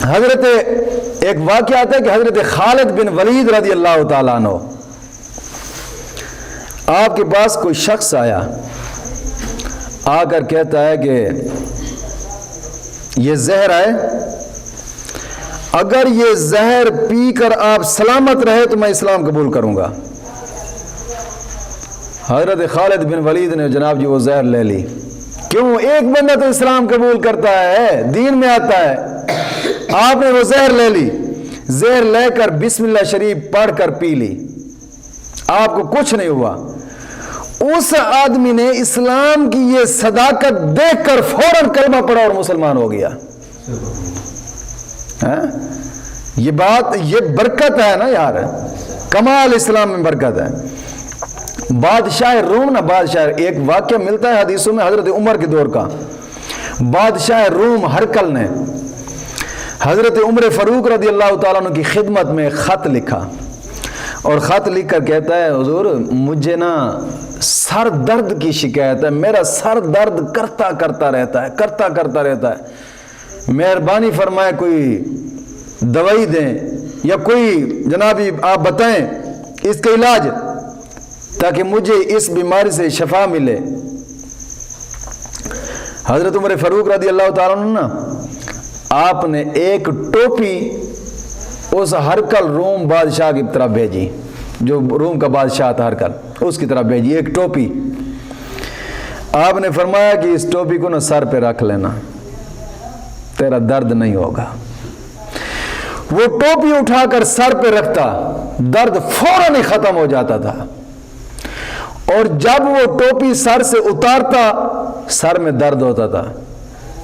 حضرت ایک واقعہ آتا ہے کہ حضرت خالد بن ولید رضی اللہ تعالیٰ عنہ، آپ کے پاس کوئی شخص آیا، آ کر کہتا ہے کہ یہ زہر ہے، اگر یہ زہر پی کر آپ سلامت رہے تو میں اسلام قبول کروں گا۔ حضرت خالد بن ولید نے جناب جی وہ زہر لے لی۔ کیوں؟ ایک بندہ تو اسلام قبول کرتا ہے، دین میں آتا ہے، آپ نے وہ زہر لے لی، زہر لے کر بسم اللہ شریف پڑھ کر پی لی، آپ کو کچھ نہیں ہوا۔ اس آدمی نے اسلام کی یہ صداقت دیکھ کر فوراً کلمہ پڑھا اور مسلمان ہو گیا۔ یہ بات، یہ برکت ہے نا یار، کمال اسلام میں برکت ہے۔ بادشاہ روم نا، بادشاہ، ایک واقعہ ملتا ہے حدیثوں میں حضرت عمر کے دور کا۔ بادشاہ روم ہرکل نے حضرت عمر فاروق رضی اللہ تعالیٰ عنہ کی خدمت میں خط لکھا، اور خط لکھ کر کہتا ہے حضور مجھے نا سر درد کی شکایت ہے، میرا سر درد کرتا رہتا ہے، مہربانی فرمائے کوئی دوائی دیں یا کوئی جنابی آپ بتائیں اس کا علاج تاکہ مجھے اس بیماری سے شفا ملے۔ حضرت عمر فاروق رضی اللہ تعالیٰ عنہ نا، آپ نے ایک ٹوپی اس ہرکل روم بادشاہ کی طرف بھیجی، جو روم کا بادشاہ تھا ہرکل، اس کی طرف بھیجی ایک ٹوپی۔ آپ نے فرمایا کہ اس ٹوپی کو نا سر پہ رکھ لینا، تیرا درد نہیں ہوگا۔ وہ ٹوپی اٹھا کر سر پہ رکھتا، درد فوراً ہی ختم ہو جاتا تھا، اور جب وہ ٹوپی سر سے اتارتا سر میں درد ہوتا تھا۔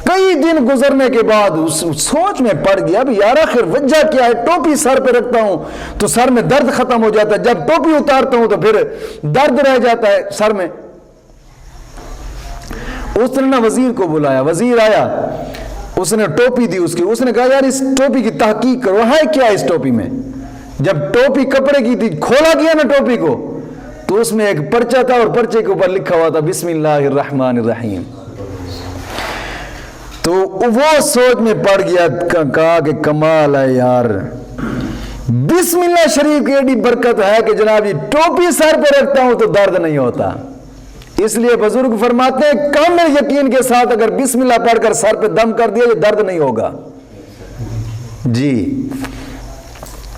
کئی دن گزرنے کے بعد سوچ میں پڑ گیا اب یار آخر وجہ کیا ہے، ٹوپی سر پہ رکھتا ہوں تو سر میں درد ختم ہو جاتا ہے، جب ٹوپی اتارتا ہوں تو پھر درد رہ جاتا ہے سر میں۔ اس نے وزیر کو بلایا، وزیر آیا، اس نے ٹوپی دی اس نے کہا یار اس ٹوپی کی تحقیق کرو، ہے کیا اس ٹوپی میں؟ جب ٹوپی کپڑے کی تھی، کھولا گیا نا ٹوپی کو، تو اس میں ایک پرچہ تھا اور پرچے کے اوپر لکھا ہوا تھا بسم اللہ الرحمن الرحیم۔ تو وہ سوچ میں پڑ گیا، کہا کہ کمال ہے یار، بسم اللہ شریف کی ایڈی برکت ہے کہ جناب یہ ٹوپی سر پہ رکھتا ہوں تو درد نہیں ہوتا۔ اس لیے بزرگ فرماتے ہیں کامل یقین کے ساتھ اگر بسم اللہ پڑھ کر سر پہ دم کر دیا یہ درد نہیں ہوگا۔ جی